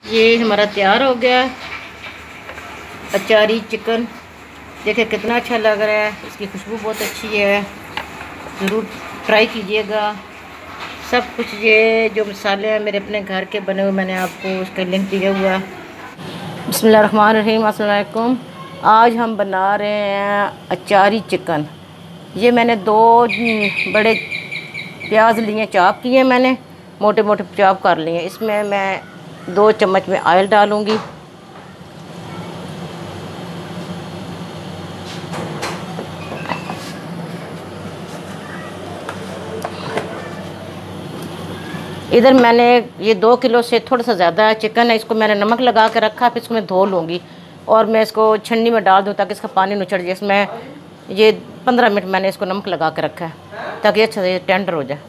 ये हमारा तैयार हो गया अचारी चिकन। देखिए कितना अच्छा लग रहा है, इसकी खुशबू बहुत अच्छी है। ज़रूर ट्राई कीजिएगा। सब कुछ ये जो मसाले हैं मेरे अपने घर के बने हुए, मैंने आपको उसका लिंक दिया हुआ है। बिस्मिल्लाहिर्रहमानिर्रहीम, अस्सलाम वालेकुम। आज हम बना रहे हैं अचारी चिकन। ये मैंने 2 बड़े प्याज लिए, चॉप किए मैंने, मोटे मोटे चॉप कर लिए। इसमें मैं 2 चम्मच में ऑयल डालूँगी। इधर मैंने ये 2 किलो से थोड़ा सा ज़्यादा चिकन है, इसको मैंने नमक लगा के रखा। फिर इसको मैं धो लूँगी और मैं इसको छन्नी में डाल दूँ ताकि इसका पानी नुचड़ जाए। इसमें ये 15 मिनट मैंने इसको नमक लगा के रखा है ताकि अच्छा से टेंडर हो जाए।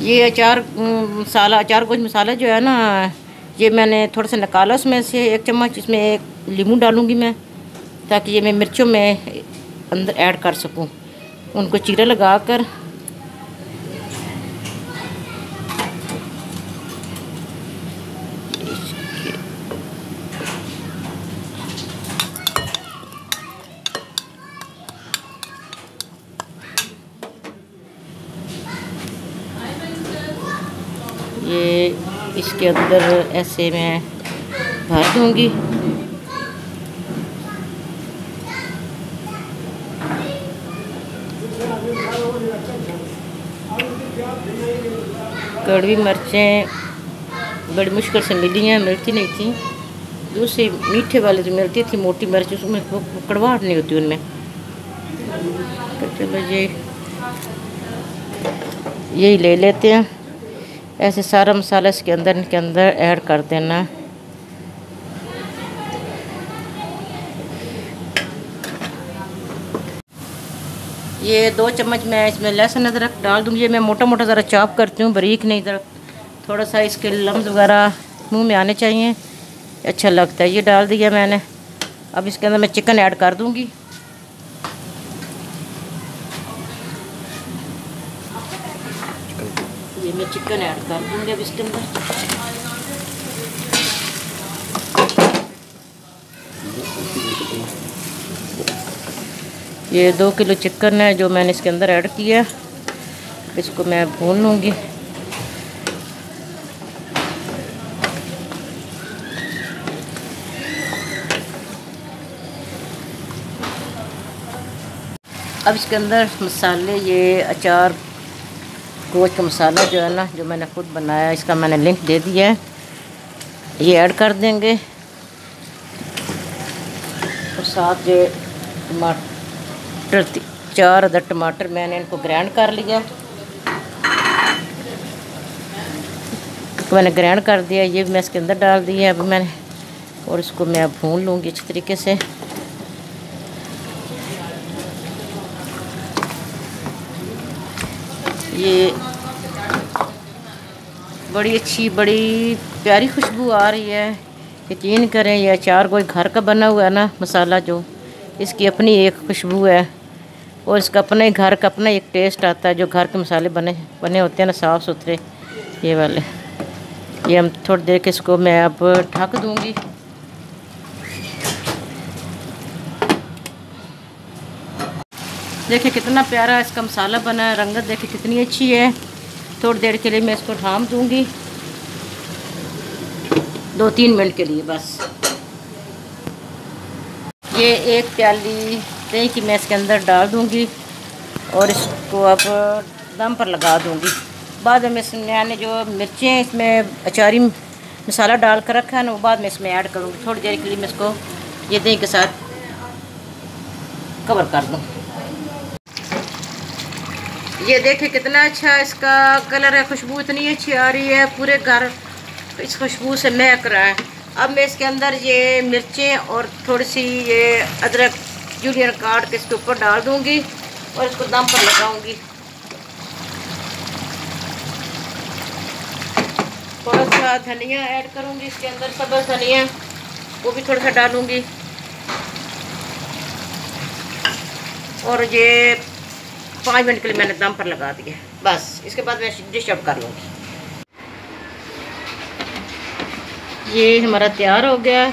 ये अचार मसाला, अचार गोश्त मसाला जो है ना, ये मैंने थोड़ा सा निकाला उसमें से 1 चम्मच। इसमें 1 नींबू डालूँगी मैं ताकि ये मैं मिर्चों में अंदर ऐड कर सकूँ। उनको चीरा लगा कर ये इसके अंदर ऐसे मैं भर दूँगी। कड़वी मिर्चें बड़ी मुश्किल से मिली हैं, मिलती नहीं थी। दूसरी मीठे वाले जो मिलती थी मोटी मिर्च, उसमें कड़वाहट नहीं होती उनमें। तो चलो यही ले लेते हैं। ऐसे सारा मसाला इसके अंदर ऐड कर देना। ये 2 चम्मच मैं इसमें लहसुन अदरक डाल दूँगी। ये मैं मोटा मोटा ज़रा चॉप करती हूँ, बारीक नहीं। ज़रा थोड़ा सा इसके लम्स वगैरह मुंह में आने चाहिए, अच्छा लगता है। ये डाल दिया मैंने। अब इसके अंदर मैं चिकन ऐड कर दूँगी। ये मैं चिकन ऐड कर दूँगी अब इसके अंदर। ये 2 किलो चिकन है जो मैंने इसके अंदर ऐड किया। इसको मैं भून लूँगी। अब इसके अंदर मसाले, ये अचार गोश्त का मसाला जो है ना, जो मैंने खुद बनाया, इसका मैंने लिंक दे दिया है, ये ऐड कर देंगे। और साथ ये टमाटर, 4 अदर टमाटर मैंने इनको ग्राइंड कर लिया। मैंने ग्राइंड कर दिया, ये मैं इसके अंदर डाल दिया अब मैंने। और इसको मैं अब भून लूँगी अच्छी तरीके से। ये बड़ी अच्छी, बड़ी प्यारी खुशबू आ रही है। यकीन करें, ये अचार कोई घर का बना हुआ है ना मसाला, जो इसकी अपनी एक खुशबू है और इसका अपना ही घर का अपना एक टेस्ट आता है। जो घर के मसाले बने होते हैं ना, साफ़ सुथरे ये वाले। ये हम थोड़ी देर के इसको मैं अब ढक दूँगी। देखिए कितना प्यारा इसका मसाला बना है, रंगत देखिए कितनी अच्छी है। थोड़ी देर के लिए मैं इसको ढाँप दूँगी, 2-3 मिनट के लिए बस। ये 1 प्याली दही की मैं इसके अंदर डाल दूँगी और इसको अब दम पर लगा दूँगी। बाद में इसमें मैंने जो मिर्चें इसमें अचारी मसाला डाल कर रखा है ना, वो बाद में इसमें ऐड करूँगी। थोड़ी देर के लिए मैं इसको ये दही के साथ कवर कर दूँ। ये देखिए कितना अच्छा इसका कलर है, खुशबू इतनी अच्छी आ रही है, पूरे घर इस खुशबू से महक रहा है। अब मैं इसके अंदर ये मिर्चें और थोड़ी सी ये अदरक जूलियन काट के इसके ऊपर डाल दूँगी और इसको दम पर लगाऊंगी। थोड़ा सा धनिया ऐड करूँगी इसके अंदर, सब्ज़ धनिया, वो भी थोड़ा सा डालूँगी। और ये 5 मिनट के लिए मैंने दम पर लगा दिया, बस। इसके बाद मैं डिश आउट कर लूँगी। ये हमारा तैयार हो गया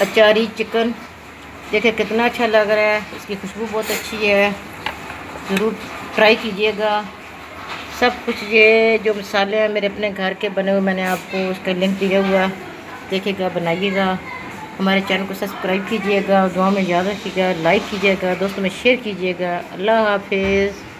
अचारी चिकन। देखिए कितना अच्छा लग रहा है, इसकी खुशबू बहुत अच्छी है। ज़रूर ट्राई कीजिएगा। सब कुछ ये जो मसाले हैं मेरे अपने घर के बने हुए, मैंने आपको उसका लिंक दिया हुआ, देखिएगा, बनाइएगा। हमारे चैनल को सब्सक्राइब कीजिएगा, दुआ में याद रखिएगा, लाइक कीजिएगा, दोस्तों में शेयर कीजिएगा। अल्लाह हाफिज़।